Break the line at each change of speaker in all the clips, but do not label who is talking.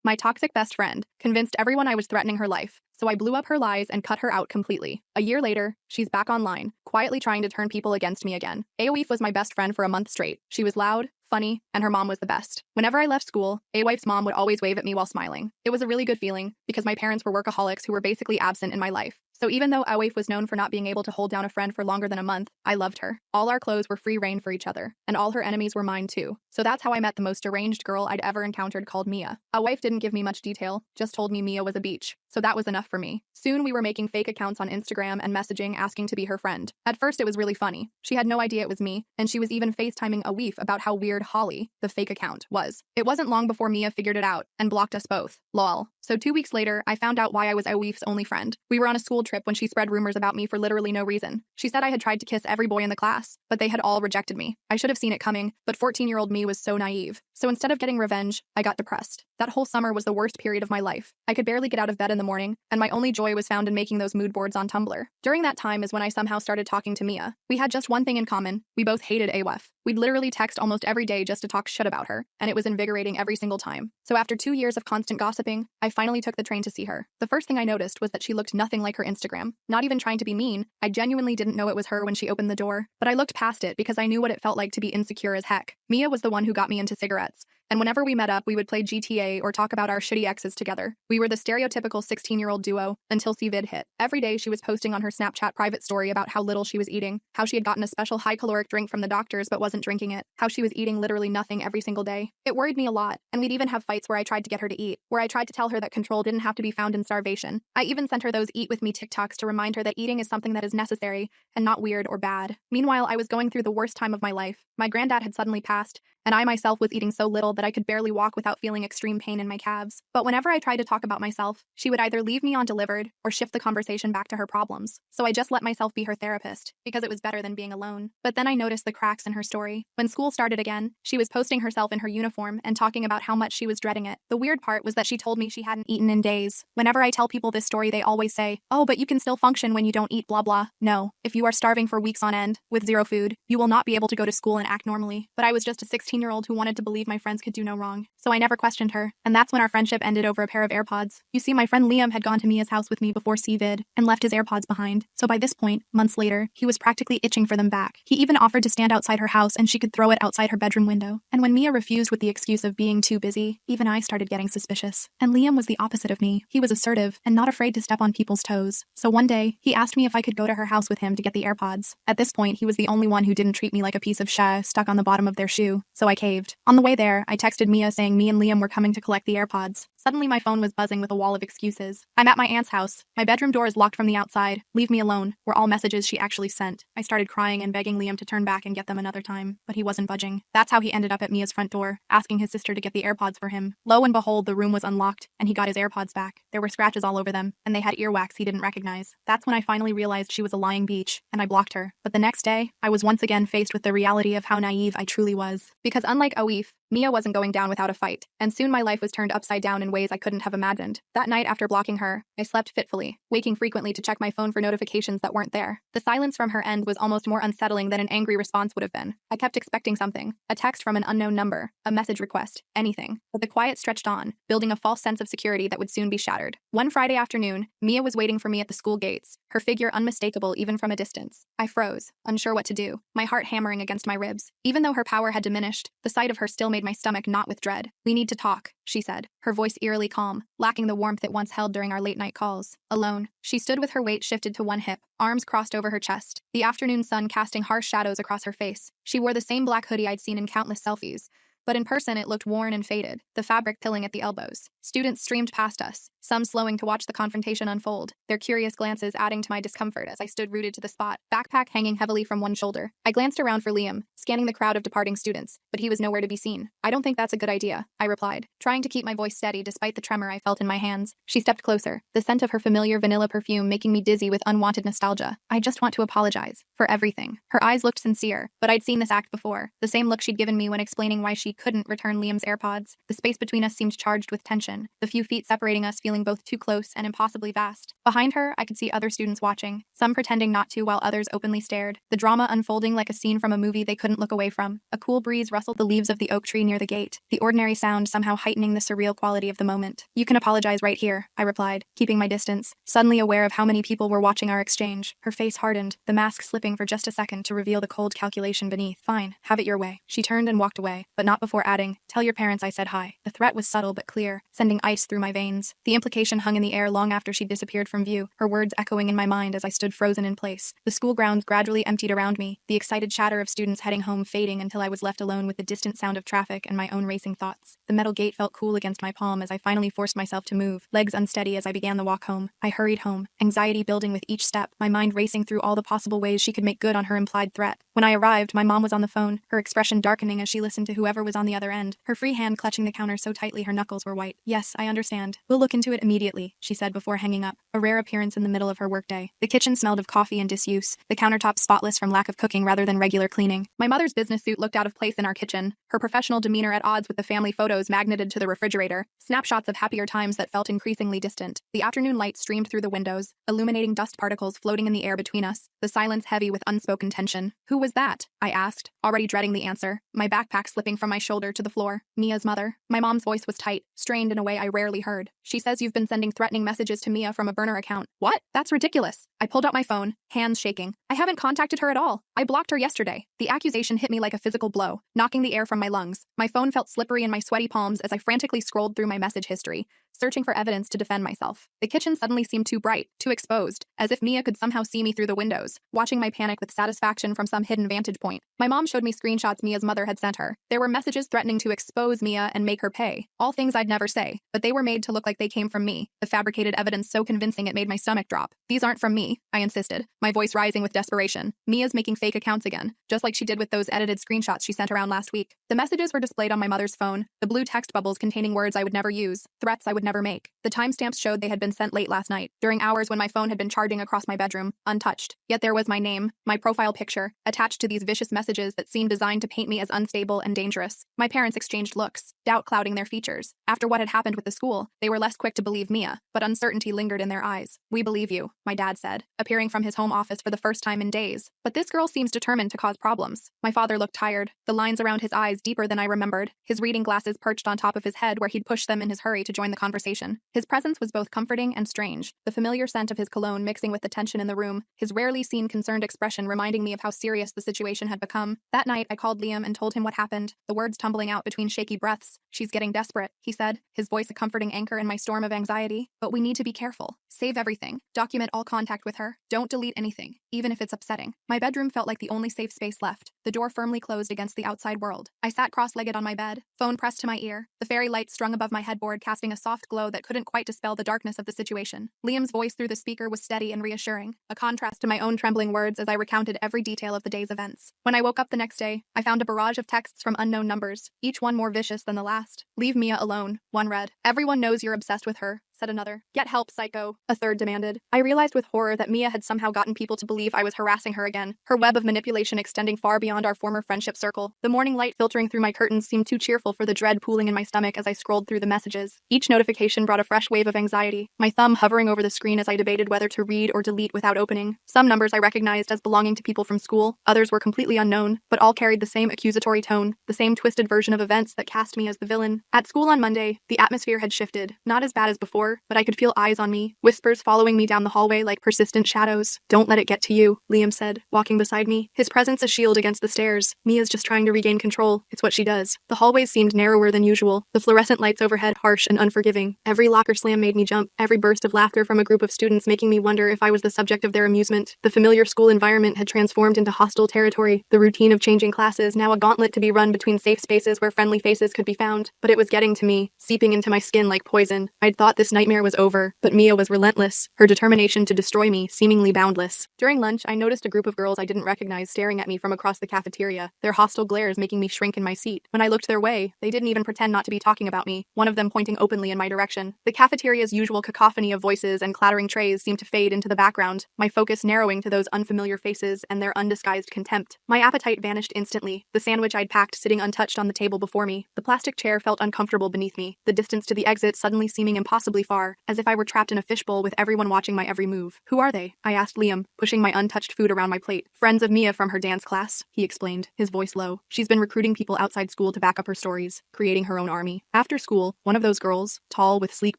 My toxic best friend convinced everyone I was threatening her life, so I blew up her lies and cut her out completely. A year later, she's back online, quietly trying to turn people against me again. Awif was my best friend for a month straight. She was loud, funny, and her mom was the best. Whenever I left school, Awif's mom would always wave at me while smiling. It was a really good feeling, because my parents were workaholics who were basically absent in my life. So even though Awif was known for not being able to hold down a friend for longer than a month, I loved her. All our clothes were free reign for each other, and all her enemies were mine too. So that's how I met the most deranged girl I'd ever encountered called Mia. Awif didn't give me much detail, just told me Mia was a beach. So that was enough for me. Soon we were making fake accounts on Instagram and messaging asking to be her friend. At first it was really funny. She had no idea it was me, and she was even FaceTiming Awif about how weird Holly, the fake account, was. It wasn't long before Mia figured it out and blocked us both. Lol. So 2 weeks later, I found out why I was Awif's only friend. We were on a school trip when she spread rumors about me for literally no reason. She said I had tried to kiss every boy in the class, but they had all rejected me. I should have seen it coming, but 14-year-old me was so naive. So instead of getting revenge, I got depressed. That whole summer was the worst period of my life. I could barely get out of bed in the morning, and my only joy was found in making those mood boards on Tumblr. During that time is when I somehow started talking to Mia. We had just one thing in common. We both hated Awif. We'd literally text almost every day just to talk shit about her, and it was invigorating every single time. So after 2 years of constant gossiping, I finally took the train to see her. The first thing I noticed was that she looked nothing like her Instagram. Not even trying to be mean, I genuinely didn't know it was her when she opened the door, but I looked past it because I knew what it felt like to be insecure as heck. Mia was the one who got me into cigarettes, and whenever we met up, we would play GTA or talk about our shitty exes together. We were the stereotypical 16-year-old duo until vid hit. Every day she was posting on her Snapchat private story about how little she was eating, how she had gotten a special high-caloric drink from the doctors but wasn't drinking it, how she was eating literally nothing every single day. It worried me a lot, and we'd even have fights where I tried to get her to eat, where I tried to tell her that control didn't have to be found in starvation. I even sent her those Eat With Me TikToks to remind her that eating is something that is necessary and not weird or bad. Meanwhile, I was going through the worst time of my life. My granddad had suddenly passed, and I myself was eating so little that I could barely walk without feeling extreme pain in my calves. But whenever I tried to talk about myself, she would either leave me undelivered or shift the conversation back to her problems. So I just let myself be her therapist, because it was better than being alone. But then I noticed the cracks in her story. When school started again, she was posting herself in her uniform and talking about how much she was dreading it. The weird part was that she told me she hadn't eaten in days. Whenever I tell people this story, they always say, "Oh, but you can still function when you don't eat blah blah." No, if you are starving for weeks on end, with zero food, you will not be able to go to school and act normally. But I was just a 16-year-old who wanted to believe my friends could do no wrong. So I never questioned her, and that's when our friendship ended over a pair of AirPods. You see, my friend Liam had gone to Mia's house with me before vid and left his AirPods behind. So by this point, months later, he was practically itching for them back. He even offered to stand outside her house and she could throw it outside her bedroom window. And when Mia refused with the excuse of being too busy, even I started getting suspicious. And Liam was the opposite of me. He was assertive and not afraid to step on people's toes. So one day, he asked me if I could go to her house with him to get the AirPods. At this point, he was the only one who didn't treat me like a piece of shit stuck on the bottom of their shoe. So I caved. On the way there, I texted Mia saying me and Liam were coming to collect the AirPods. Suddenly my phone was buzzing with a wall of excuses. I'm at my aunt's house. My bedroom door is locked from the outside. Leave me alone, were all messages she actually sent. I started crying and begging Liam to turn back and get them another time, but he wasn't budging. That's how he ended up at Mia's front door, asking his sister to get the AirPods for him. Lo and behold, the room was unlocked, and he got his AirPods back. There were scratches all over them, and they had earwax he didn't recognize. That's when I finally realized she was a lying beach, and I blocked her. But the next day, I was once again faced with the reality of how naive I truly was. Because unlike Awif, Mia wasn't going down without a fight, and soon my life was turned upside down in ways I couldn't have imagined. That night after blocking her, I slept fitfully, waking frequently to check my phone for notifications that weren't there. The silence from her end was almost more unsettling than an angry response would have been. I kept expecting something, a text from an unknown number, a message request, anything. But the quiet stretched on, building a false sense of security that would soon be shattered. One Friday afternoon, Mia was waiting for me at the school gates, her figure unmistakable even from a distance. I froze, unsure what to do, my heart hammering against my ribs. Even though her power had diminished, the sight of her still made my stomach knot with dread. "We need to talk," she said, her voice eerily calm, lacking the warmth it once held during our late-night calls. Alone, she stood with her weight shifted to one hip, arms crossed over her chest, the afternoon sun casting harsh shadows across her face. She wore the same black hoodie I'd seen in countless selfies, but in person it looked worn and faded, the fabric pilling at the elbows. Students streamed past us, some slowing to watch the confrontation unfold, their curious glances adding to my discomfort as I stood rooted to the spot, backpack hanging heavily from one shoulder. I glanced around for Liam, scanning the crowd of departing students, but he was nowhere to be seen. "I don't think that's a good idea," I replied, trying to keep my voice steady despite the tremor I felt in my hands. She stepped closer, the scent of her familiar vanilla perfume making me dizzy with unwanted nostalgia. "I just want to apologize for everything." Her eyes looked sincere, but I'd seen this act before, the same look she'd given me when explaining why she she couldn't return Liam's AirPods. The space between us seemed charged with tension, the few feet separating us feeling both too close and impossibly vast. Behind her, I could see other students watching, some pretending not to while others openly stared, the drama unfolding like a scene from a movie they couldn't look away from. A cool breeze rustled the leaves of the oak tree near the gate, the ordinary sound somehow heightening the surreal quality of the moment. "You can apologize right here," I replied, keeping my distance, suddenly aware of how many people were watching our exchange. Her face hardened, the mask slipping for just a second to reveal the cold calculation beneath. "Fine, have it your way." She turned and walked away, but not before adding, "Tell your parents I said hi." The threat was subtle but clear, sending ice through my veins. The implication hung in the air long after she disappeared from view, her words echoing in my mind as I stood frozen in place. The school grounds gradually emptied around me, the excited chatter of students heading home fading until I was left alone with the distant sound of traffic and my own racing thoughts. The metal gate felt cool against my palm as I finally forced myself to move, legs unsteady as I began the walk home. I hurried home, anxiety building with each step, my mind racing through all the possible ways she could make good on her implied threat. When I arrived, my mom was on the phone, her expression darkening as she listened to whoever was on the other end, her free hand clutching the counter so tightly her knuckles were white. "Yes, I understand. We'll look into it immediately," she said before hanging up, a rare appearance in the middle of her workday. The kitchen smelled of coffee and disuse, the countertops spotless from lack of cooking rather than regular cleaning. My mother's business suit looked out of place in our kitchen, her professional demeanor at odds with the family photos magneted to the refrigerator, snapshots of happier times that felt increasingly distant. The afternoon light streamed through the windows, illuminating dust particles floating in the air between us, the silence heavy with unspoken tension. "Who was that?" I asked, already dreading the answer, my backpack slipping from my shoulder to the floor. "Mia's mother." My mom's voice was tight, strained in a way I rarely heard. "She says you've been sending threatening messages to Mia from a burner account." "What? That's ridiculous." I pulled out my phone, hands shaking. "I haven't contacted her at all. I blocked her yesterday." The accusation hit me like a physical blow, knocking the air from my lungs. My phone felt slippery in my sweaty palms as I frantically scrolled through my message history, searching for evidence to defend myself. The kitchen suddenly seemed too bright, too exposed, as if Mia could somehow see me through the windows, watching my panic with satisfaction from some hidden vantage point. My mom showed me screenshots Mia's mother had sent her. There were messages threatening to expose Mia and make her pay. All things I'd never say, but they were made to look like they came from me, the fabricated evidence so convincing it made my stomach drop. "These aren't from me," I insisted, my voice rising with desperation. "Mia's making fake accounts again, just like she did with those edited screenshots she sent around last week." The messages were displayed on my mother's phone, the blue text bubbles containing words I would never use, threats I would never make. The timestamps showed they had been sent late last night, during hours when my phone had been charging across my bedroom, untouched. Yet there was my name, my profile picture, attached to these vicious messages that seemed designed to paint me as unstable and dangerous. My parents exchanged looks, doubt clouding their features. After what had happened with the school, they were less quick to believe Mia, but uncertainty lingered in their eyes. "We believe you," my dad said, appearing from his home office for the first time in days. "But this girl seems determined to cause problems." My father looked tired, the lines around his eyes deeper than I remembered, his reading glasses perched on top of his head where he'd pushed them in his hurry to join the conversation. His presence was both comforting and strange, the familiar scent of his cologne mixing with the tension in the room, his rarely seen concerned expression reminding me of how serious the situation had become. That night, I called Liam and told him what happened, the words tumbling out between shaky breaths. "She's getting desperate," he said, his voice a comforting anchor in my storm of anxiety. "But we need to be careful. Save everything. Document all contact with her. Don't delete anything, even if it's upsetting." My bedroom felt like the only safe space left, the door firmly closed against the outside world. I sat cross-legged on my bed, phone pressed to my ear, the fairy light strung above my headboard casting a soft glow that couldn't quite dispel the darkness of the situation. Liam's voice through the speaker was steady and reassuring, a contrast to my own trembling words as I recounted every detail of the day's events. When I woke up the next day, I found a barrage of texts from unknown numbers, each one more vicious than the last. "Leave Mia alone," one read. "Everyone knows you're obsessed with her," said another. "Get help, psycho," a third demanded. I realized with horror that Mia had somehow gotten people to believe I was harassing her again, her web of manipulation extending far beyond our former friendship circle. The morning light filtering through my curtains seemed too cheerful for the dread pooling in my stomach as I scrolled through the messages. Each notification brought a fresh wave of anxiety, my thumb hovering over the screen as I debated whether to read or delete without opening. Some numbers I recognized as belonging to people from school, others were completely unknown, but all carried the same accusatory tone, the same twisted version of events that cast me as the villain. At school on Monday, the atmosphere had shifted, not as bad as before, but I could feel eyes on me, whispers following me down the hallway like persistent shadows. "Don't let it get to you," Liam said, walking beside me, his presence a shield against the stairs. "Mia's just trying to regain control. It's what she does." The hallways seemed narrower than usual, the fluorescent lights overhead harsh and unforgiving. Every locker slam made me jump, every burst of laughter from a group of students making me wonder if I was the subject of their amusement. The familiar school environment had transformed into hostile territory, the routine of changing classes now a gauntlet to be run between safe spaces where friendly faces could be found. But it was getting to me, seeping into my skin like poison. I'd thought this nightmare was over, but Mia was relentless, her determination to destroy me seemingly boundless. During lunch, I noticed a group of girls I didn't recognize staring at me from across the cafeteria, their hostile glares making me shrink in my seat. When I looked their way, they didn't even pretend not to be talking about me, one of them pointing openly in my direction. The cafeteria's usual cacophony of voices and clattering trays seemed to fade into the background, my focus narrowing to those unfamiliar faces and their undisguised contempt. My appetite vanished instantly, the sandwich I'd packed sitting untouched on the table before me. The plastic chair felt uncomfortable beneath me, the distance to the exit suddenly seeming impossibly far, as if I were trapped in a fishbowl with everyone watching my every move. "Who are they?" I asked Liam, pushing my untouched food around my plate. "Friends of Mia from her dance class," he explained, his voice low. "She's been recruiting people outside school to back up her stories, creating her own army." After school, one of those girls, tall with sleek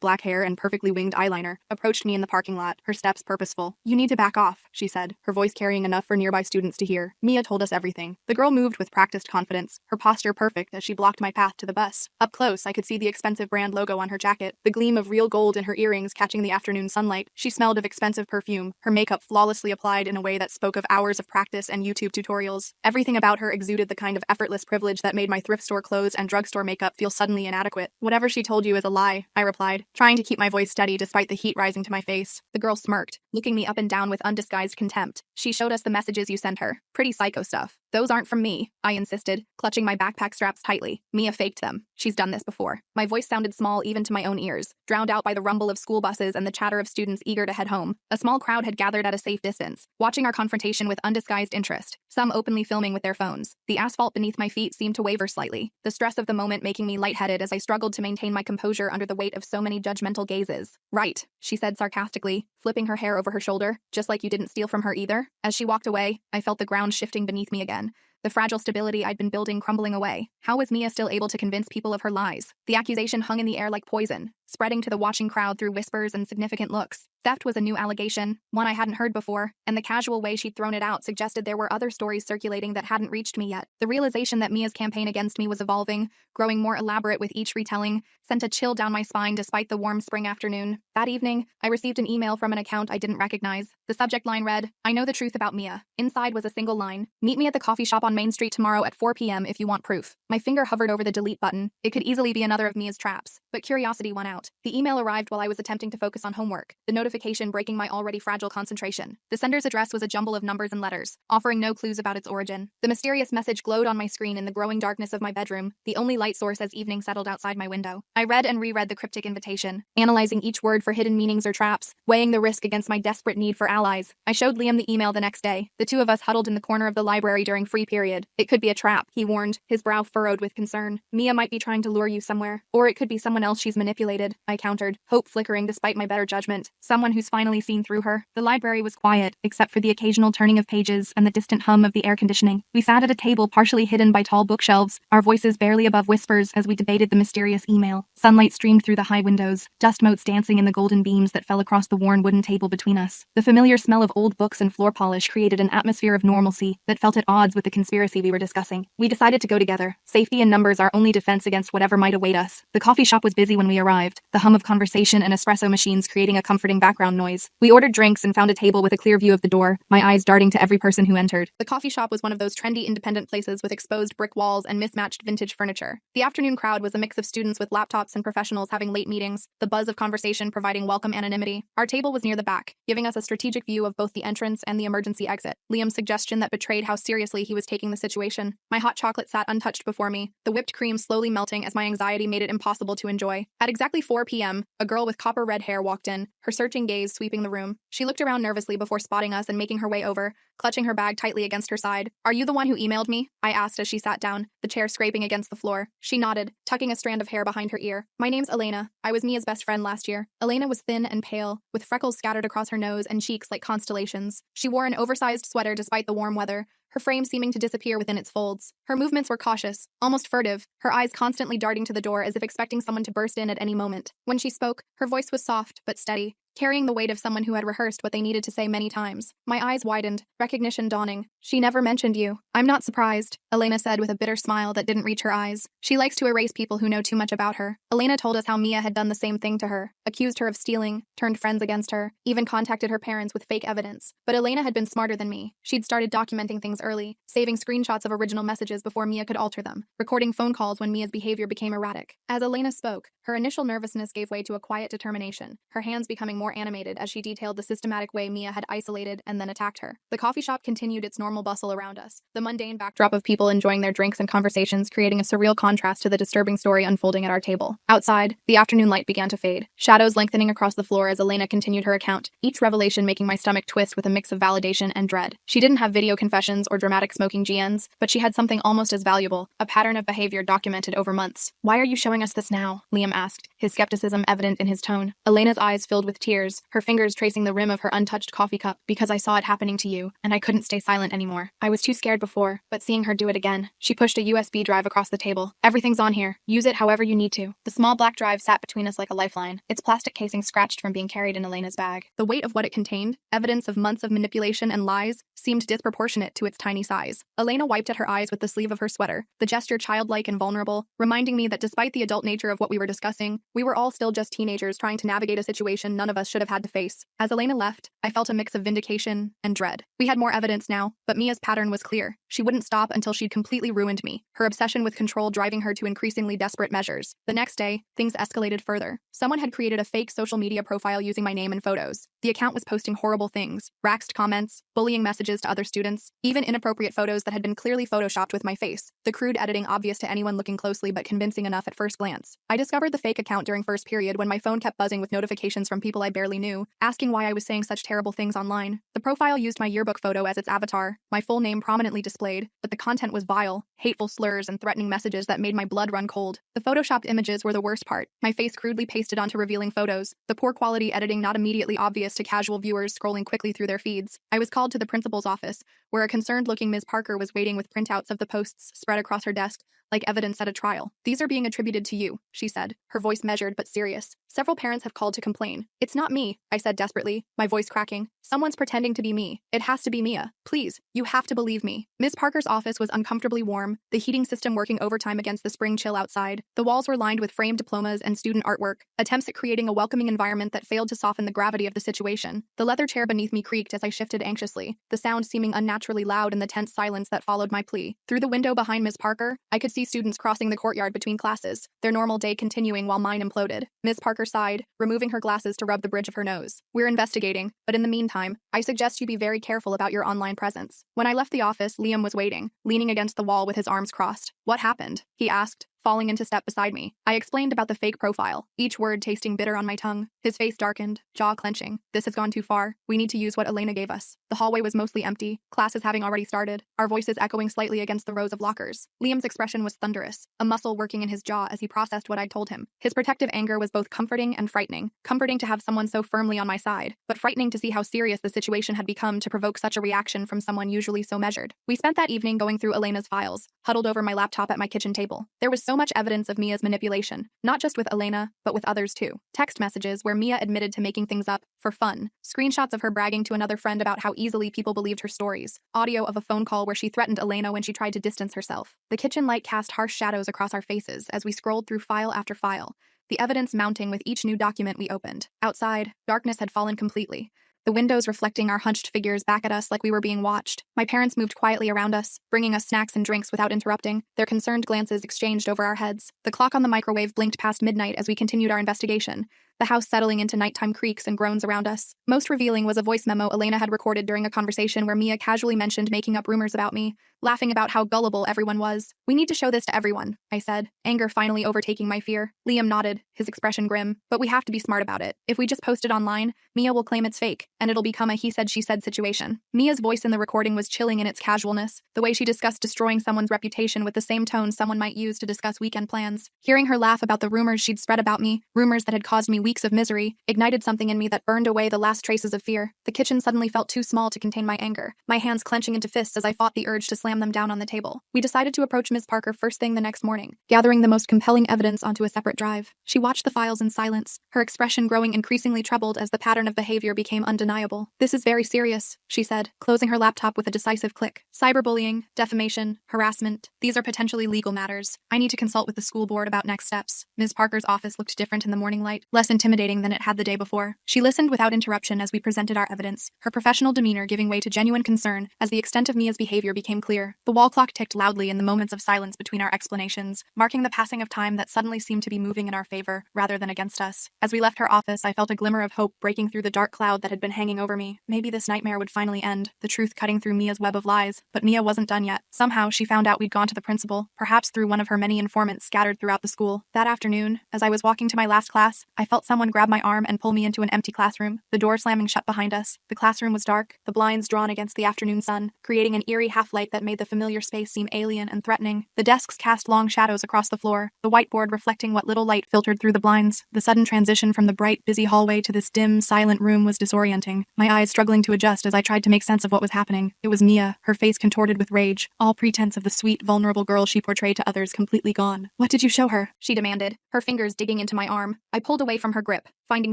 black hair and perfectly winged eyeliner, approached me in the parking lot, her steps purposeful. "You need to back off," she said, her voice carrying enough for nearby students to hear. "Mia told us everything." The girl moved with practiced confidence, her posture perfect as she blocked my path to the bus. Up close, I could see the expensive brand logo on her jacket, the gleam of real gold in her earrings catching the afternoon sunlight. She smelled of expensive perfume, her makeup flawlessly applied in a way that spoke of hours of practice and YouTube tutorials. Everything about her exuded the kind of effortless privilege that made my thrift store clothes and drugstore makeup feel suddenly inadequate. "Whatever she told you is a lie," I replied, trying to keep my voice steady despite the heat rising to my face. The girl smirked, looking me up and down with undisguised contempt. "She showed us the messages you sent her. Pretty psycho stuff." "Those aren't from me," I insisted, clutching my backpack straps tightly. "Mia faked them. She's done this before." My voice sounded small even to my own ears, drowned out by the rumble of school buses and the chatter of students eager to head home. A small crowd had gathered at a safe distance, watching our confrontation with undisguised interest, some openly filming with their phones. The asphalt beneath my feet seemed to waver slightly, the stress of the moment making me lightheaded as I struggled to maintain my composure under the weight of so many judgmental gazes. "Right," she said sarcastically, flipping her hair over her shoulder, "just like you didn't steal from her either." As she walked away, I felt the ground shifting beneath me again, the fragile stability I'd been building crumbling away. How was Mia still able to convince people of her lies? The accusation hung in the air like poison, spreading to the watching crowd through whispers and significant looks. Theft was a new allegation, one I hadn't heard before, and the casual way she'd thrown it out suggested there were other stories circulating that hadn't reached me yet. The realization that Mia's campaign against me was evolving, growing more elaborate with each retelling, sent a chill down my spine despite the warm spring afternoon. That evening, I received an email from an account I didn't recognize. The subject line read, "I know the truth about Mia." Inside was a single line, "Meet me at the coffee shop on Main Street tomorrow at 4 p.m. if you want proof." My finger hovered over the delete button. It could easily be another of Mia's traps, but curiosity won out. The email arrived while I was attempting to focus on homework, the notification breaking my already fragile concentration. The sender's address was a jumble of numbers and letters, offering no clues about its origin. The mysterious message glowed on my screen in the growing darkness of my bedroom, the only light source as evening settled outside my window. I read and reread the cryptic invitation, analyzing each word for hidden meanings or traps, weighing the risk against my desperate need for allies. I showed Liam the email the next day, the two of us huddled in the corner of the library during free period. "It could be a trap," he warned, his brow furrowed with concern. "Mia might be trying to lure you somewhere, or it could be someone else she's manipulated," I countered, hope flickering despite my better judgment. "Someone who's finally seen through her." The library was quiet, except for the occasional turning of pages and the distant hum of the air conditioning. We sat at a table partially hidden by tall bookshelves, our voices barely above whispers as we debated the mysterious email. Sunlight streamed through the high windows, dust motes dancing in the golden beams that fell across the worn wooden table between us. The familiar smell of old books and floor polish created an atmosphere of normalcy that felt at odds with the conspiracy we were discussing. We decided to go together. Safety in numbers our only defense against whatever might await us. The coffee shop was busy when we arrived, the hum of conversation and espresso machines creating a comforting background noise. We ordered drinks and found a table with a clear view of the door, my eyes darting to every person who entered. The coffee shop was one of those trendy independent places with exposed brick walls and mismatched vintage furniture. The afternoon crowd was a mix of students with laptops and professionals having late meetings, the buzz of conversation providing welcome anonymity. Our table was near the back, giving us a strategic view of both the entrance and the emergency exit. Liam's suggestion that betrayed how seriously he was taking the situation. My hot chocolate sat untouched before me, the whipped cream slowly melting as my anxiety made it impossible to enjoy. At exactly 4 p.m., a girl with copper red hair walked in, her searching gaze sweeping the room. She looked around nervously before spotting us and making her way over, clutching her bag tightly against her side. "Are you the one who emailed me?" I asked as she sat down, the chair scraping against the floor. She nodded, tucking a strand of hair behind her ear. "My name's Elena. I was Mia's best friend last year." Elena was thin and pale, with freckles scattered across her nose and cheeks like constellations. She wore an oversized sweater despite the warm weather, her frame seeming to disappear within its folds. Her movements were cautious, almost furtive, her eyes constantly darting to the door as if expecting someone to burst in at any moment. When she spoke, her voice was soft but steady, carrying the weight of someone who had rehearsed what they needed to say many times. My eyes widened, recognition dawning. She never mentioned you. I'm not surprised, Elena said with a bitter smile that didn't reach her eyes. She likes to erase people who know too much about her. Elena told us how Mia had done the same thing to her, accused her of stealing, turned friends against her, even contacted her parents with fake evidence. But Elena had been smarter than me. She'd started documenting things early, saving screenshots of original messages before Mia could alter them, recording phone calls when Mia's behavior became erratic. As Elena spoke, her initial nervousness gave way to a quiet determination, her hands becoming more animated as she detailed the systematic way Mia had isolated and then attacked her. The coffee shop continued its normal bustle around us, the mundane backdrop of people enjoying their drinks and conversations creating a surreal contrast to the disturbing story unfolding at our table. Outside, the afternoon light began to fade, shadows lengthening across the floor as Elena continued her account, each revelation making my stomach twist with a mix of validation and dread. She didn't have video confessions or dramatic smoking GNs, but she had something almost as valuable, a pattern of behavior documented over months. Why are you showing us this now? Liam asked, his skepticism evident in his tone. Elena's eyes filled with tears, her fingers tracing the rim of her untouched coffee cup. Because I saw it happening to you, and I couldn't stay silent anymore. I was too scared before, but seeing her do it again. She pushed a USB drive across the table. Everything's on here. Use it however you need to. The small black drive sat between us like a lifeline, its plastic casing scratched from being carried in Elena's bag. The weight of what it contained, evidence of months of manipulation and lies, seemed disproportionate to its tiny size. Elena wiped at her eyes with the sleeve of her sweater, the gesture childlike and vulnerable, reminding me that despite the adult nature of what we were discussing, we were all still just teenagers trying to navigate a situation none of us should have had to face. As Elena left, I felt a mix of vindication and dread. We had more evidence now, but Mia's pattern was clear. She wouldn't stop until she'd completely ruined me, her obsession with control driving her to increasingly desperate measures. The next day, things escalated further. Someone had created a fake social media profile using my name and photos. The account was posting horrible things, raxed comments, bullying messages to other students, even inappropriate photos that had been clearly photoshopped with my face, the crude editing obvious to anyone looking closely but convincing enough at first glance. I discovered the fake account during first period when my phone kept buzzing with notifications from people I barely knew, asking why I was saying such terrible things online. The profile used my yearbook photo as its avatar, my full name prominently displayed, but the content was vile, hateful slurs and threatening messages that made my blood run cold. The photoshopped images were the worst part, my face crudely pasted onto revealing photos, the poor quality editing not immediately obvious to casual viewers scrolling quickly through their feeds. I was called to the principal's office, where a concerned-looking Ms. Parker was waiting with printouts of the posts spread across her desk, like evidence at a trial. These are being attributed to you, she said, her voice measured but serious. Several parents have called to complain. It's not me, I said desperately, my voice cracking. Someone's pretending to be me. It has to be Mia. Please, you have to believe me. Ms. Parker's office was uncomfortably warm, the heating system working overtime against the spring chill outside. The walls were lined with framed diplomas and student artwork, attempts at creating a welcoming environment that failed to soften the gravity of the situation. The leather chair beneath me creaked as I shifted anxiously, the sound seeming unnaturally loud in the tense silence that followed my plea. Through the window behind Ms. Parker, I could see students crossing the courtyard between classes, their normal day continuing while mine imploded. Ms. Parker sighed, removing her glasses to rub the bridge of her nose. We're investigating, but in the meantime, I suggest you be very careful about your online presence. When I left the office, Liam was waiting, leaning against the wall with his arms crossed. What happened? He asked, falling into step beside me. I explained about the fake profile, each word tasting bitter on my tongue. His face darkened, jaw clenching. This has gone too far. We need to use what Elena gave us. The hallway was mostly empty, classes having already started, our voices echoing slightly against the rows of lockers. Liam's expression was thunderous, a muscle working in his jaw as he processed what I'd told him. His protective anger was both comforting and frightening. Comforting to have someone so firmly on my side, but frightening to see how serious the situation had become to provoke such a reaction from someone usually so measured. We spent that evening going through Elena's files, huddled over my laptop at my kitchen table. There was so much evidence of Mia's manipulation, not just with Elena, but with others too. Text messages where Mia admitted to making things up for fun, screenshots of her bragging to another friend about how easily people believed her stories, audio of a phone call where she threatened Elena when she tried to distance herself. The kitchen light cast harsh shadows across our faces as we scrolled through file after file, the evidence mounting with each new document we opened. Outside, darkness had fallen completely, the windows reflecting our hunched figures back at us like we were being watched. My parents moved quietly around us, bringing us snacks and drinks without interrupting, their concerned glances exchanged over our heads. The clock on the microwave blinked past midnight as we continued our investigation, the house settling into nighttime creaks and groans around us. Most revealing was a voice memo Elena had recorded during a conversation where Mia casually mentioned making up rumors about me, laughing about how gullible everyone was. We need to show this to everyone, I said, anger finally overtaking my fear. Liam nodded, his expression grim. But we have to be smart about it. If we just post it online, Mia will claim it's fake, and it'll become a he said she said situation. Mia's voice in the recording was chilling in its casualness, the way she discussed destroying someone's reputation with the same tone someone might use to discuss weekend plans. Hearing her laugh about the rumors she'd spread about me, rumors that had caused me weeks of misery, ignited something in me that burned away the last traces of fear. The kitchen suddenly felt too small to contain my anger, my hands clenching into fists as I fought the urge to slam them down on the table. We decided to approach Ms. Parker first thing the next morning, gathering the most compelling evidence onto a separate drive. She watched the files in silence, her expression growing increasingly troubled as the pattern of behavior became undeniable. "This is very serious," she said, closing her laptop with a decisive click. "Cyberbullying, defamation, harassment, these are potentially legal matters. I need to consult with the school board about next steps." Ms. Parker's office looked different in the morning light, less intimidating than it had the day before. She listened without interruption as we presented our evidence, her professional demeanor giving way to genuine concern as the extent of Mia's behavior became clear. The wall clock ticked loudly in the moments of silence between our explanations, marking the passing of time that suddenly seemed to be moving in our favor rather than against us. As we left her office, I felt a glimmer of hope breaking through the dark cloud that had been hanging over me. Maybe this nightmare would finally end, the truth cutting through Mia's web of lies. But Mia wasn't done yet. Somehow, she found out we'd gone to the principal, perhaps through one of her many informants scattered throughout the school. That afternoon, as I was walking to my last class, I felt someone grab my arm and pull me into an empty classroom, the door slamming shut behind us. The classroom was dark, the blinds drawn against the afternoon sun, creating an eerie half-light that made the familiar space seem alien and threatening. The desks cast long shadows across the floor, the whiteboard reflecting what little light filtered through the blinds. The sudden transition from the bright, busy hallway to this dim, silent room was disorienting, my eyes struggling to adjust as I tried to make sense of what was happening. It was Mia, her face contorted with rage, all pretense of the sweet, vulnerable girl she portrayed to others completely gone. "What did you show her?" she demanded, her fingers digging into my arm. I pulled away from her grip, finding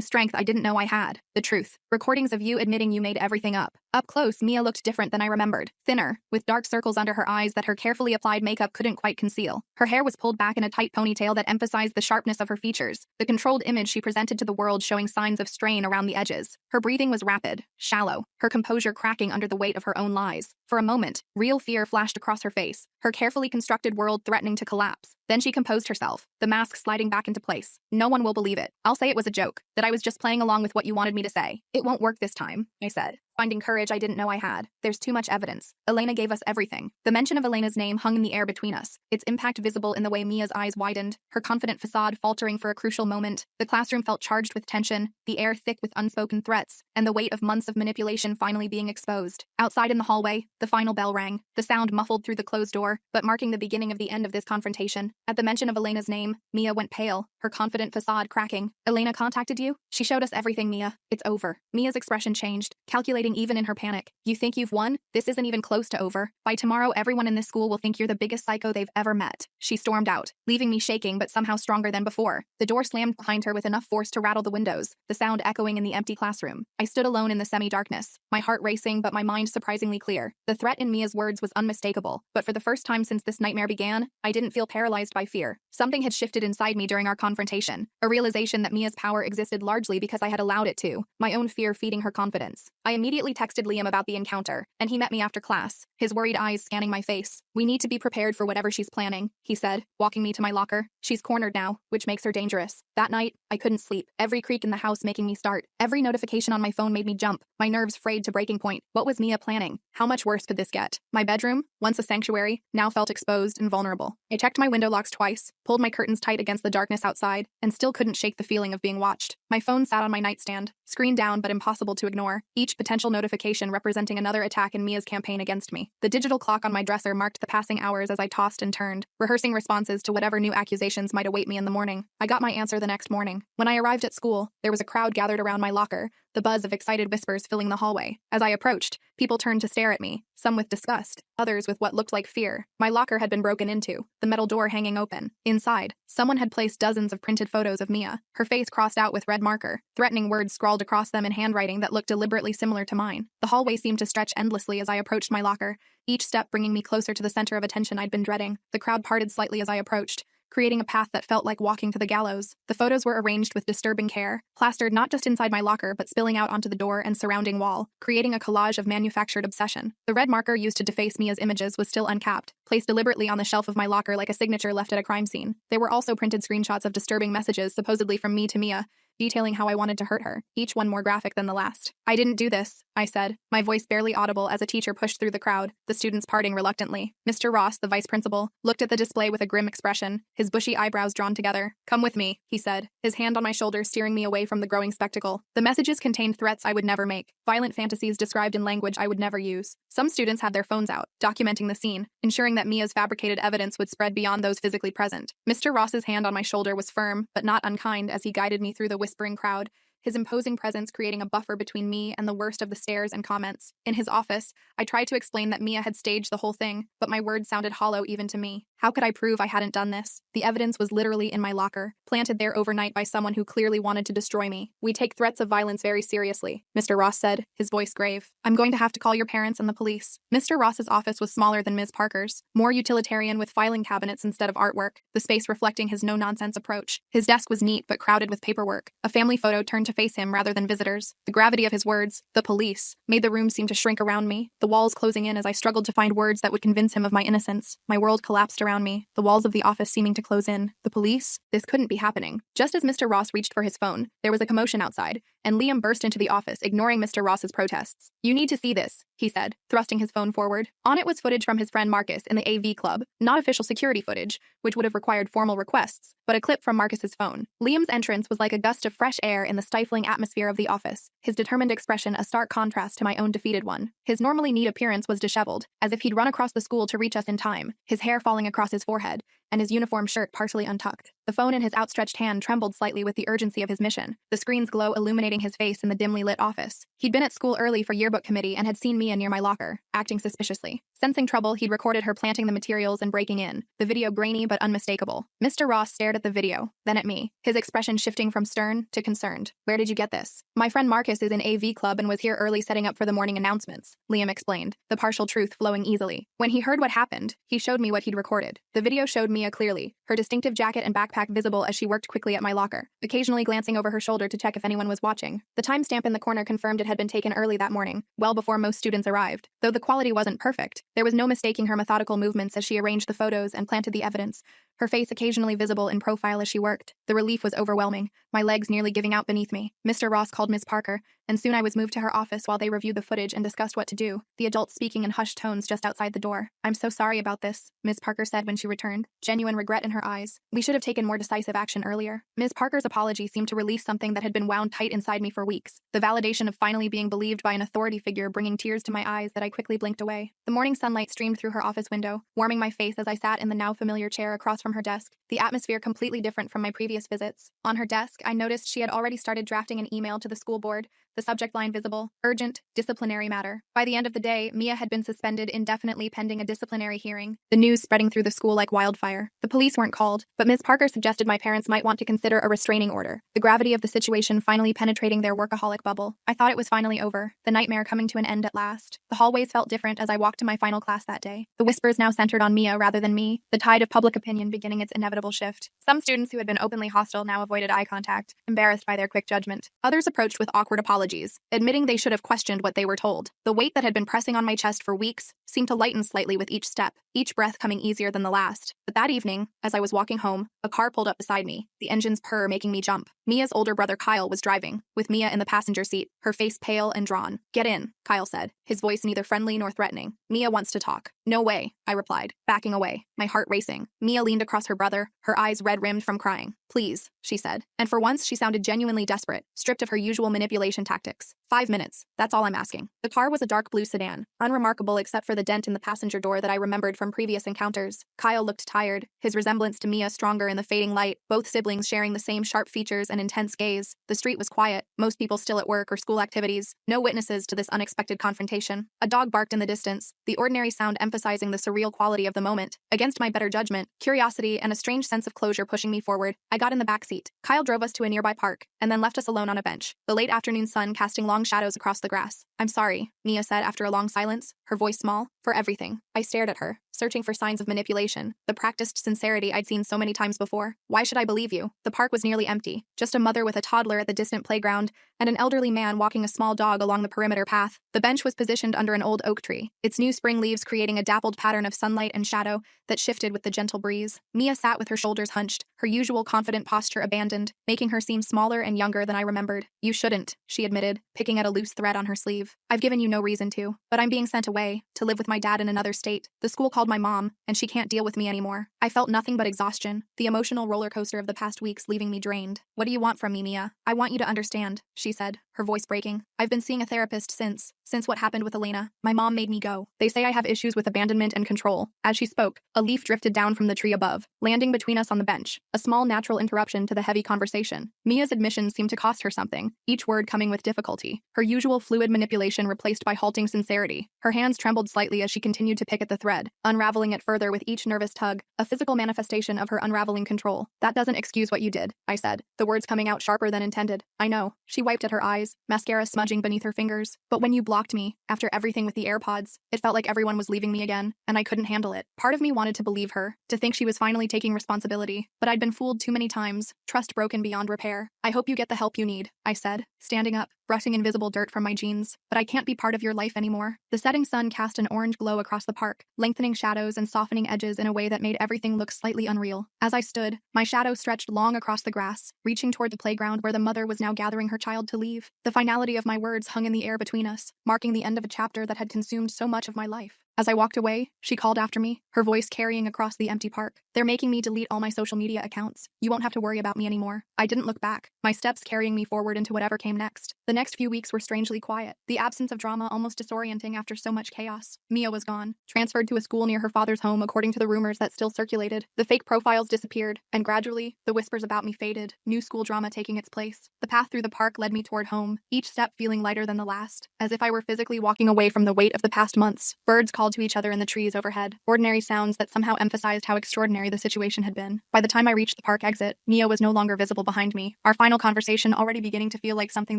strength I didn't know I had. "The truth. Recordings of you admitting you made everything up." Up close, Mia looked different than I remembered. Thinner, with dark circles under her eyes that her carefully applied makeup couldn't quite conceal. Her hair was pulled back in a tight ponytail that emphasized the sharpness of her features, the controlled image she presented to the world showing signs of strain around the edges. Her breathing was rapid, shallow, her composure cracking under the weight of her own lies. For a moment, real fear flashed across her face, her carefully constructed world threatening to collapse. Then she composed herself, the mask sliding back into place. "No one will believe it. I'll say it was a joke, that I was just playing along with what you wanted me to say. It won't work this time," I said, finding courage I didn't know I had. "There's too much evidence. Elena gave us everything." The mention of Elena's name hung in the air between us, its impact visible in the way Mia's eyes widened, her confident facade faltering for a crucial moment. The classroom felt charged with tension, the air thick with unspoken threats, and the weight of months of manipulation finally being exposed. Outside in the hallway, the final bell rang, the sound muffled through the closed door, but marking the beginning of the end of this confrontation. At the mention of Elena's name, Mia went pale, her confident facade cracking. "Elena contacted you? She showed us everything, Mia. It's over." Mia's expression changed, calculating even in her panic. "You think you've won? This isn't even close to over. By tomorrow, everyone in this school will think you're the biggest psycho they've ever met." She stormed out, leaving me shaking but somehow stronger than before. The door slammed behind her with enough force to rattle the windows, the sound echoing in the empty classroom. I stood alone in the semi-darkness, my heart racing but my mind surprisingly clear. The threat in Mia's words was unmistakable, but for the first time since this nightmare began, I didn't feel paralyzed by fear. Something had shifted inside me during our confrontation, a realization that Mia's power existed largely because I had allowed it to, my own fear feeding her confidence. I immediately texted Liam about the encounter, and he met me after class, his worried eyes scanning my face. "We need to be prepared for whatever she's planning," he said, walking me to my locker. "She's cornered now, which makes her dangerous." That night, I couldn't sleep, every creak in the house making me start. Every notification on my phone made me jump, my nerves frayed to breaking point. What was Mia planning? How much worse could this get? My bedroom, once a sanctuary, now felt exposed and vulnerable. I checked my window locks twice, pulled my curtains tight against the darkness outside, and still couldn't shake the feeling of being watched. My phone sat on my nightstand, screen down but impossible to ignore, each potential notification representing another attack in Mia's campaign against me. The digital clock on my dresser marked the passing hours as I tossed and turned, rehearsing responses to whatever new accusations might await me in the morning. I got my answer the next morning. When I arrived at school, there was a crowd gathered around my locker, the buzz of excited whispers filling the hallway. As I approached, people turned to stare at me, some with disgust, others with what looked like fear. My locker had been broken into, the metal door hanging open. Inside, someone had placed dozens of printed photos of Mia, her face crossed out with red marker, threatening words scrawled across them in handwriting that looked deliberately similar to mine. The hallway seemed to stretch endlessly as I approached my locker, each step bringing me closer to the center of attention I'd been dreading. The crowd parted slightly as I approached, creating a path that felt like walking to the gallows. The photos were arranged with disturbing care, plastered not just inside my locker but spilling out onto the door and surrounding wall, creating a collage of manufactured obsession. The red marker used to deface Mia's images was still uncapped, placed deliberately on the shelf of my locker like a signature left at a crime scene. There were also printed screenshots of disturbing messages supposedly from me to Mia, detailing how I wanted to hurt her, each one more graphic than the last. "I didn't do this," I said, my voice barely audible as a teacher pushed through the crowd, the students parting reluctantly. Mr. Ross, the vice principal, looked at the display with a grim expression, his bushy eyebrows drawn together. "Come with me," he said, his hand on my shoulder steering me away from the growing spectacle. The messages contained threats I would never make, violent fantasies described in language I would never use. Some students had their phones out, documenting the scene, ensuring that Mia's fabricated evidence would spread beyond those physically present. Mr. Ross's hand on my shoulder was firm, but not unkind as he guided me through the whispering crowd, his imposing presence creating a buffer between me and the worst of the stares and comments. In his office, I tried to explain that Mia had staged the whole thing, but my words sounded hollow even to me. How could I prove I hadn't done this? The evidence was literally in my locker, planted there overnight by someone who clearly wanted to destroy me. We take threats of violence very seriously, Mr. Ross said, his voice grave. I'm going to have to call your parents and the police. Mr. Ross's office was smaller than Ms. Parker's, more utilitarian with filing cabinets instead of artwork, the space reflecting his no-nonsense approach. His desk was neat but crowded with paperwork. A family photo turned to face him rather than visitors. The gravity of his words, the police, made the room seem to shrink around me, the walls closing in as I struggled to find words that would convince him of my innocence. My world collapsed around me, the walls of the office seeming to close in. The police? This couldn't be happening. Just as Mr. Ross reached for his phone, there was a commotion outside, and Liam burst into the office, ignoring Mr. Ross's protests. You need to see this, he said, thrusting his phone forward. On it was footage from his friend Marcus in the AV club, not official security footage, which would have required formal requests, but a clip from Marcus's phone. Liam's entrance was like a gust of fresh air in the stifling atmosphere of the office, his determined expression a stark contrast to my own defeated one. His normally neat appearance was disheveled, as if he'd run across the school to reach us in time, his hair falling across his forehead, and his uniform shirt partially untucked. The phone in his outstretched hand trembled slightly with the urgency of his mission, the screen's glow illuminating his face in the dimly lit office. He'd been at school early for yearbook committee and had seen Mia near my locker, acting suspiciously. Sensing trouble, he'd recorded her planting the materials and breaking in, the video grainy but unmistakable. Mr. Ross stared at the video, then at me, his expression shifting from stern to concerned. Where did you get this? My friend Marcus is in AV club and was here early setting up for the morning announcements, Liam explained, the partial truth flowing easily. When he heard what happened, he showed me what he'd recorded. The video showed Mia clearly, her distinctive jacket and backpack visible as she worked quickly at my locker, occasionally glancing over her shoulder to check if anyone was watching. The timestamp in the corner confirmed it had been taken early that morning, well before most students arrived. Though the quality wasn't perfect, there was no mistaking her methodical movements as she arranged the photos and planted the evidence, her face occasionally visible in profile as she worked. The relief was overwhelming, my legs nearly giving out beneath me. Mr. Ross called Ms. Parker, and soon I was moved to her office while they reviewed the footage and discussed what to do, the adults speaking in hushed tones just outside the door. I'm so sorry about this, Ms. Parker said when she returned, genuine regret in her eyes. We should have taken more decisive action earlier. Ms. Parker's apology seemed to release something that had been wound tight inside me for weeks, the validation of finally being believed by an authority figure bringing tears to my eyes that I quickly blinked away. The morning sunlight streamed through her office window, warming my face as I sat in the now familiar chair across from her desk, the atmosphere completely different from my previous visits. On her desk, I noticed she had already started drafting an email to the school board, the subject line visible, urgent, disciplinary matter. By the end of the day, Mia had been suspended indefinitely pending a disciplinary hearing, the news spreading through the school like wildfire. The police weren't called, but Ms. Parker suggested my parents might want to consider a restraining order, the gravity of the situation finally penetrating their workaholic bubble. I thought it was finally over, the nightmare coming to an end at last. The hallways felt different as I walked to my final class that day. The whispers now centered on Mia rather than me, the tide of public opinion beginning its inevitable shift. Some students who had been openly hostile now avoided eye contact, embarrassed by their quick judgment. Others approached with awkward apologies, admitting they should have questioned what they were told. The weight that had been pressing on my chest for weeks seemed to lighten slightly with each step, each breath coming easier than the last. But that evening, as I was walking home, a car pulled up beside me, the engine's purr making me jump. Mia's older brother Kyle was driving, with Mia in the passenger seat, her face pale and drawn. Get in, Kyle said, his voice neither friendly nor threatening. Mia wants to talk. No way, I replied, backing away, my heart racing. Mia leaned across her brother, her eyes red-rimmed from crying. Please, she said, and for once she sounded genuinely desperate, stripped of her usual manipulation tactics. 5 minutes, that's all I'm asking. The car was a dark blue sedan, unremarkable except for the dent in the passenger door that I remembered from previous encounters. Kyle looked tired, his resemblance to Mia stronger in the fading light, both siblings sharing the same sharp features and intense gaze. The street was quiet, most people still at work or school activities, no witnesses to this unexpected confrontation. A dog barked in the distance, the ordinary sound emphasizing the surreal quality of the moment. Against my better judgment, curiosity and a strange sense of closure pushing me forward, I got in the back seat. Kyle drove us to a nearby park, and then left us alone on a bench, the late afternoon sun casting long shadows across the grass. I'm sorry, Mia said after a long silence, her voice small, for everything. I stared at her, searching for signs of manipulation, the practiced sincerity I'd seen so many times before. Why should I believe you? The park was nearly empty, just a mother with a toddler at the distant playground, and an elderly man walking a small dog along the perimeter path. The bench was positioned under an old oak tree, its new spring leaves creating a dappled pattern of sunlight and shadow that shifted with the gentle breeze. Mia sat with her shoulders hunched, her usual confident posture abandoned, making her seem smaller and younger than I remembered. You shouldn't, she admitted, picking at a loose thread on her sleeve. I've given you no reason to, but I'm being sent away, to live with my dad in another state. state. The school called my mom, and she can't deal with me anymore. I felt nothing but exhaustion, the emotional roller coaster of the past weeks leaving me drained. What do you want from me, Mia? I want you to understand, she said, her voice breaking. I've been seeing a therapist since what happened with Elena. My mom made me go. They say I have issues with abandonment and control. As she spoke, a leaf drifted down from the tree above, landing between us on the bench, a small natural interruption to the heavy conversation. Mia's admissions seemed to cost her something, each word coming with difficulty, her usual fluid manipulation replaced by halting sincerity. Her hands trembled slightly as she continued to pick at the thread, unraveling it further with each nervous tug, a physical manifestation of her unraveling control. That doesn't excuse what you did, I said, the words coming out sharper than intended. I know. She wiped at her eyes, mascara smudging beneath her fingers. But when you blocked me, after everything with the AirPods, it felt like everyone was leaving me again, and I couldn't handle it. Part of me wanted to believe her, to think she was finally taking responsibility, but I'd been fooled too many times, trust broken beyond repair. I hope you get the help you need, I said, standing up, brushing invisible dirt from my jeans. But I can't be part of your life anymore. The setting sun cast an orange glow across the park, lengthening shadows and softening edges in a way that made everything look slightly unreal. As I stood, my shadow stretched long across the grass, reaching toward the playground where the mother was now gathering her child to leave. The finality of my words hung in the air between us, marking the end of a chapter that had consumed so much of my life. As I walked away, she called after me, her voice carrying across the empty park. They're making me delete all my social media accounts. You won't have to worry about me anymore. I didn't look back, my steps carrying me forward into whatever came next. The next few weeks were strangely quiet, the absence of drama almost disorienting after so much chaos. Mia was gone, transferred to a school near her father's home according to the rumors that still circulated. The fake profiles disappeared, and gradually, the whispers about me faded, new school drama taking its place. The path through the park led me toward home, each step feeling lighter than the last, as if I were physically walking away from the weight of the past months. Birds called to each other in the trees overhead, ordinary sounds that somehow emphasized how extraordinary the situation had been. By the time I reached the park exit, Mia was no longer visible behind me, our final conversation already beginning to feel like something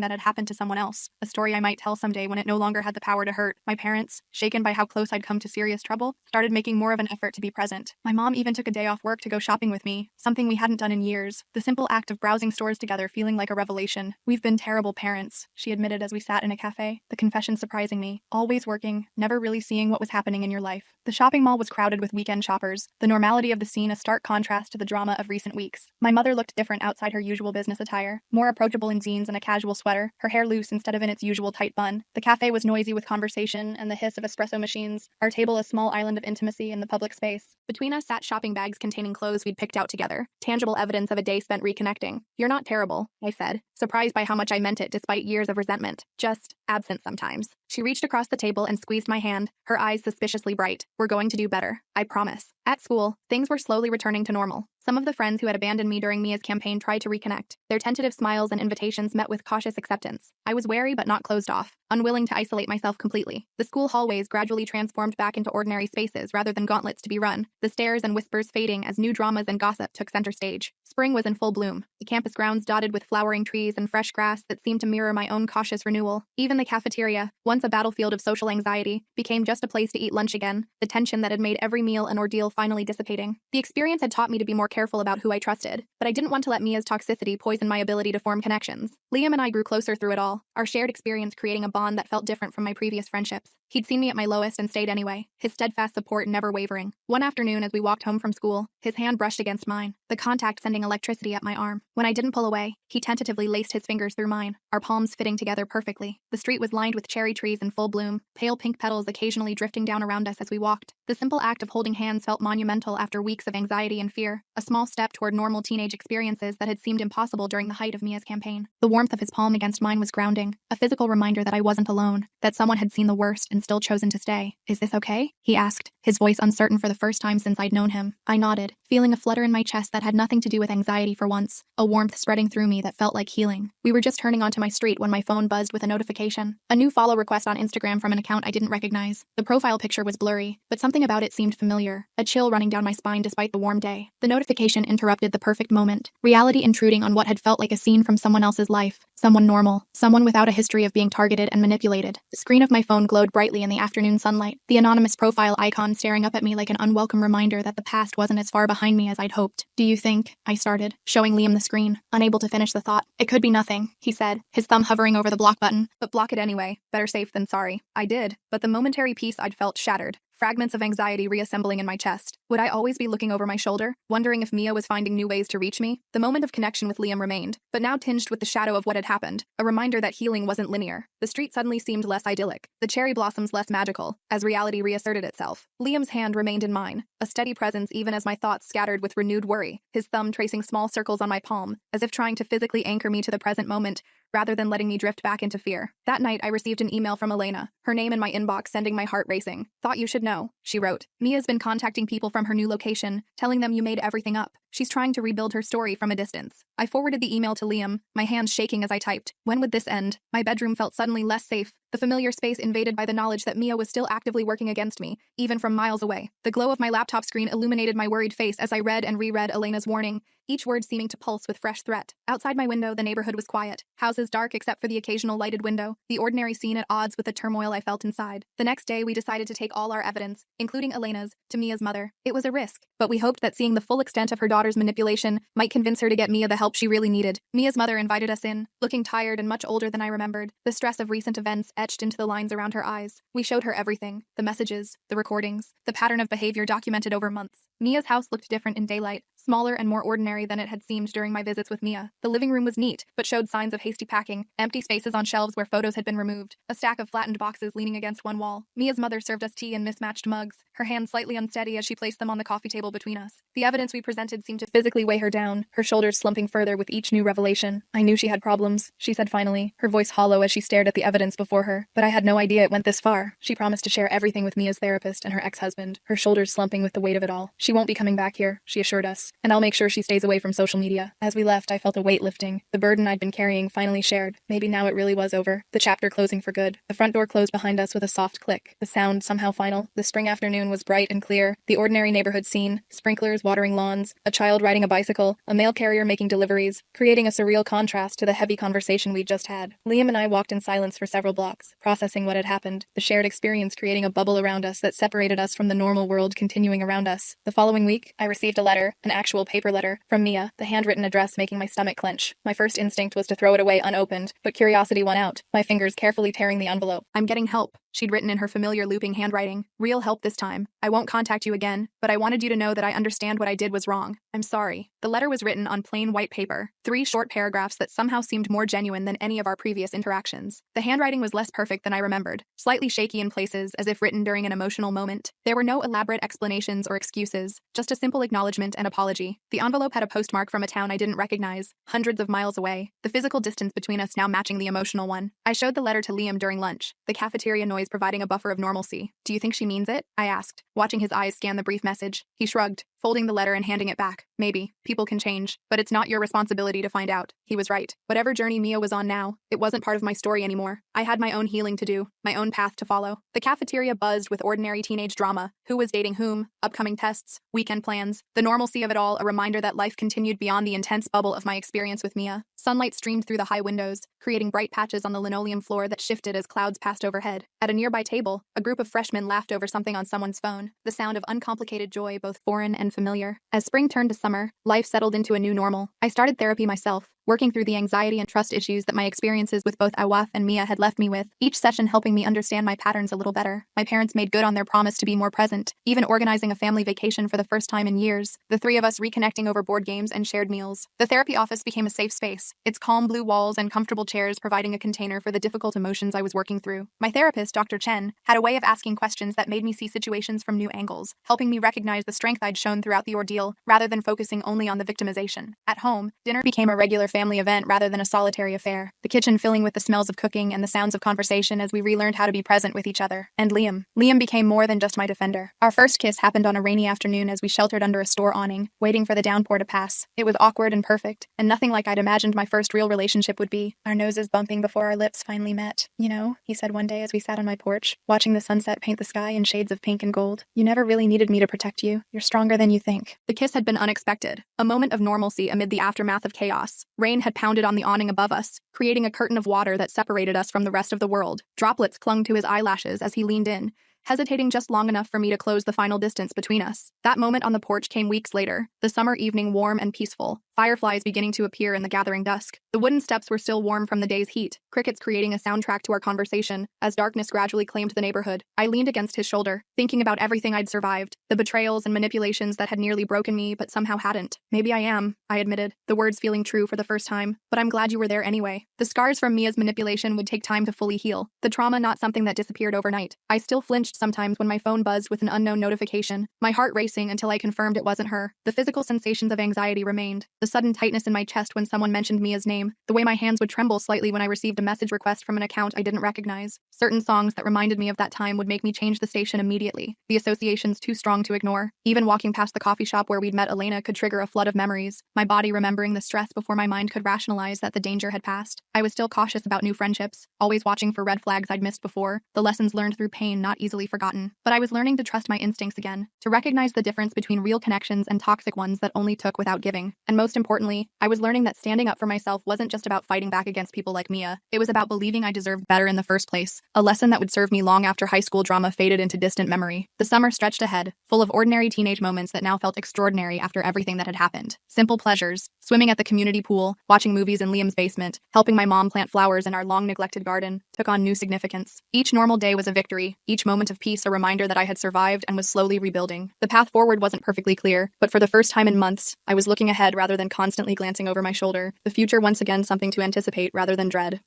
that had happened to someone else, a story I might tell someday when it no longer had the power to hurt. My parents, shaken by how close I'd come to serious trouble, started making more of an effort to be present. My mom even took a day off work to go shopping with me, something we hadn't done in years, the simple act of browsing stores together feeling like a revelation. We've been terrible parents, she admitted as we sat in a cafe, the confession surprising me. Always working, never really seeing what was happening in your life. The shopping mall was crowded with weekend shoppers, the normality of the scene a stark contrast to the drama of recent weeks. My mother looked different outside her usual business attire, more approachable in jeans and a casual sweater, her hair loose instead of in its usual tight bun. The cafe was noisy with conversation and the hiss of espresso machines, our table a small island of intimacy in the public space. Between us sat shopping bags containing clothes we'd picked out together, tangible evidence of a day spent reconnecting. You're not terrible, I said, surprised by how much I meant it despite years of resentment. Just absent sometimes. She reached across the table and squeezed my hand, her eyes suspiciously bright. We're going to do better, I promise. At school, things were slowly returning to normal. Some of the friends who had abandoned me during Mia's campaign tried to reconnect, their tentative smiles and invitations met with cautious acceptance. I was wary but not closed off, unwilling to isolate myself completely. The school hallways gradually transformed back into ordinary spaces rather than gauntlets to be run, the stares and whispers fading as new dramas and gossip took center stage. Spring was in full bloom, the campus grounds dotted with flowering trees and fresh grass that seemed to mirror my own cautious renewal. Even the cafeteria, once a battlefield of social anxiety, became just a place to eat lunch again, the tension that had made every meal an ordeal finally dissipating. The experience had taught me to be more careful about who I trusted, but I didn't want to let Mia's toxicity poison my ability to form connections. Liam and I grew closer through it all, our shared experience creating a bond that felt different from my previous friendships. He'd seen me at my lowest and stayed anyway, his steadfast support never wavering. One afternoon as we walked home from school, his hand brushed against mine, the contact sending electricity up my arm. When I didn't pull away, he tentatively laced his fingers through mine, our palms fitting together perfectly. The street was lined with cherry trees in full bloom, pale pink petals occasionally drifting down around us as we walked. The simple act of holding hands felt monumental after weeks of anxiety and fear, a small step toward normal teenage experiences that had seemed impossible during the height of Mia's campaign. The warmth of his palm against mine was grounding, a physical reminder that I wasn't alone, that someone had seen the worst and still chosen to stay. Is this okay? He asked, his voice uncertain for the first time since I'd known him. I nodded, feeling a flutter in my chest that had nothing to do with anxiety for once, a warmth spreading through me that felt like healing. We were just turning onto my street when my phone buzzed with a notification, a new follow request on Instagram from an account I didn't recognize. The profile picture was blurry, but something about it seemed familiar, a chill running down my spine despite the warm day. The notification interrupted the perfect moment, reality intruding on what had felt like a scene from someone else's life. Someone normal, someone without a history of being targeted and manipulated. The screen of my phone glowed brightly in the afternoon sunlight, the anonymous profile icon staring up at me like an unwelcome reminder that the past wasn't as far behind me as I'd hoped. Do you think? I started, showing Liam the screen, unable to finish the thought. It could be nothing, he said, his thumb hovering over the block button. But block it anyway. Better safe than sorry. I did, but the momentary peace I'd felt shattered. fragments of anxiety reassembling in my chest. Would I always be looking over my shoulder, wondering if Mia was finding new ways to reach me? The moment of connection with Liam remained, but now tinged with the shadow of what had happened, a reminder that healing wasn't linear. The street suddenly seemed less idyllic, the cherry blossoms less magical, as reality reasserted itself. Liam's hand remained in mine, a steady presence even as my thoughts scattered with renewed worry, his thumb tracing small circles on my palm, as if trying to physically anchor me to the present moment, rather than letting me drift back into fear. That night, I received an email from Elena, her name in my inbox sending my heart racing. "Thought you should know," she wrote. "Mia's been contacting people from her new location, telling them you made everything up. She's trying to rebuild her story from a distance." I forwarded the email to Liam, my hands shaking as I typed. When would this end? My bedroom felt suddenly less safe, the familiar space invaded by the knowledge that Mia was still actively working against me, even from miles away. The glow of my laptop screen illuminated my worried face as I read and reread Elena's warning, each word seeming to pulse with fresh threat. Outside my window, the neighborhood was quiet, houses dark except for the occasional lighted window, the ordinary scene at odds with the turmoil I felt inside. The next day, we decided to take all our evidence, including Elena's, to Mia's mother. It was a risk, but we hoped that seeing the full extent of her daughter's manipulation might convince her to get Mia the help she really needed. Mia's mother invited us in, looking tired and much older than I remembered, the stress of recent events etched into the lines around her eyes. We showed her everything, the messages, the recordings, the pattern of behavior documented over months. Mia's house looked different in daylight, smaller and more ordinary than it had seemed during my visits with Mia. The living room was neat, but showed signs of hasty packing, empty spaces on shelves where photos had been removed, a stack of flattened boxes leaning against one wall. Mia's mother served us tea in mismatched mugs, her hands slightly unsteady as she placed them on the coffee table between us. The evidence we presented seemed to physically weigh her down, her shoulders slumping further with each new revelation. "I knew she had problems," she said finally, her voice hollow as she stared at the evidence before her. "But I had no idea it went this far." She promised to share everything with Mia's therapist and her ex-husband, her shoulders slumping with the weight of it all. "She won't be coming back here," she assured us, "and I'll make sure she stays away from social media." As we left, I felt a weight lifting, the burden I'd been carrying finally shared. Maybe now it really was over, the chapter closing for good. The front door closed behind us with a soft click, the sound somehow final. The spring afternoon was bright and clear, the ordinary neighborhood scene, sprinklers watering lawns, a child riding a bicycle, a mail carrier making deliveries, creating a surreal contrast to the heavy conversation we'd just had. Liam and I walked in silence for several blocks, processing what had happened, the shared experience creating a bubble around us that separated us from the normal world continuing around us. The following week, I received a letter, an actual paper letter, from Mia, the handwritten address making my stomach clench. My first instinct was to throw it away unopened, but curiosity won out, my fingers carefully tearing the envelope. "I'm getting help," she'd written in her familiar looping handwriting. "Real help this time. I won't contact you again, but I wanted you to know that I understand what I did was wrong. I'm sorry." The letter was written on plain white paper, 3 short paragraphs that somehow seemed more genuine than any of our previous interactions. The handwriting was less perfect than I remembered, slightly shaky in places as if written during an emotional moment. There were no elaborate explanations or excuses, just a simple acknowledgement and apology. The envelope had a postmark from a town I didn't recognize, hundreds of miles away, the physical distance between us now matching the emotional one. I showed the letter to Liam during lunch, the cafeteria noise providing a buffer of normalcy. "Do you think she means it?" I asked, watching his eyes scan the brief message. He shrugged, folding the letter and handing it back. "Maybe. People can change, but it's not your responsibility to find out." He was right. Whatever journey Mia was on now, it wasn't part of my story anymore. I had my own healing to do, my own path to follow. The cafeteria buzzed with ordinary teenage drama, who was dating whom, upcoming tests, weekend plans, the normalcy of it all, a reminder that life continued beyond the intense bubble of my experience with Mia. Sunlight streamed through the high windows, creating bright patches on the linoleum floor that shifted as clouds passed overhead. At a nearby table, a group of freshmen laughed over something on someone's phone, the sound of uncomplicated joy both foreign and familiar. As spring turned to summer, life settled into a new normal. I started therapy myself, working through the anxiety and trust issues that my experiences with both Awaf and Mia had left me with, each session helping me understand my patterns a little better. My parents made good on their promise to be more present, even organizing a family vacation for the first time in years, the 3 of us reconnecting over board games and shared meals. The therapy office became a safe space, its calm blue walls and comfortable chairs providing a container for the difficult emotions I was working through. My therapist, Dr. Chen, had a way of asking questions that made me see situations from new angles, helping me recognize the strength I'd shown throughout the ordeal, rather than focusing only on the victimization. At home, dinner became a regular family event rather than a solitary affair, the kitchen filling with the smells of cooking and the sounds of conversation as we relearned how to be present with each other. And Liam. Liam became more than just my defender. Our first kiss happened on a rainy afternoon as we sheltered under a store awning, waiting for the downpour to pass. It was awkward and perfect, and nothing like I'd imagined my first real relationship would be. Our noses bumping before our lips finally met. "You know," he said one day as we sat on my porch, watching the sunset paint the sky in shades of pink and gold, "you never really needed me to protect you. You're stronger than you think." The kiss had been unexpected, a moment of normalcy amid the aftermath of chaos. Rain had pounded on the awning above us, creating a curtain of water that separated us from the rest of the world. Droplets clung to his eyelashes as he leaned in, hesitating just long enough for me to close the final distance between us. That moment on the porch came weeks later, the summer evening warm and peaceful, fireflies beginning to appear in the gathering dusk. The wooden steps were still warm from the day's heat, crickets creating a soundtrack to our conversation. As darkness gradually claimed the neighborhood, I leaned against his shoulder, thinking about everything I'd survived, the betrayals and manipulations that had nearly broken me but somehow hadn't. Maybe I am, I admitted, the words feeling true for the first time, but I'm glad you were there anyway. The scars from Mia's manipulation would take time to fully heal, the trauma not something that disappeared overnight. I still flinched sometimes when my phone buzzed with an unknown notification, my heart racing until I confirmed it wasn't her. The physical sensations of anxiety remained, the sudden tightness in my chest when someone mentioned Mia's name, the way my hands would tremble slightly when I received a message request from an account I didn't recognize. Certain songs that reminded me of that time would make me change the station immediately, the associations too strong to ignore. Even walking past the coffee shop where we'd met Elena could trigger a flood of memories, my body remembering the stress before my mind could rationalize that the danger had passed. I was still cautious about new friendships, always watching for red flags I'd missed before, the lessons learned through pain not easily forgotten. But I was learning to trust my instincts again, to recognize the difference between real connections and toxic ones that only took without giving. And most importantly, I was learning that standing up for myself wasn't just about fighting back against people like Mia, it was about believing I deserved better in the first place, a lesson that would serve me long after high school drama faded into distant memory. The summer stretched ahead, full of ordinary teenage moments that now felt extraordinary after everything that had happened. Simple pleasures, swimming at the community pool, watching movies in Liam's basement, helping my mom plant flowers in our long-neglected garden, took on new significance. Each normal day was a victory, each moment of peace a reminder that I had survived and was slowly rebuilding. The path forward wasn't perfectly clear, but for the first time in months, I was looking ahead rather than constantly glancing over my shoulder, the future once again something to anticipate rather than dread.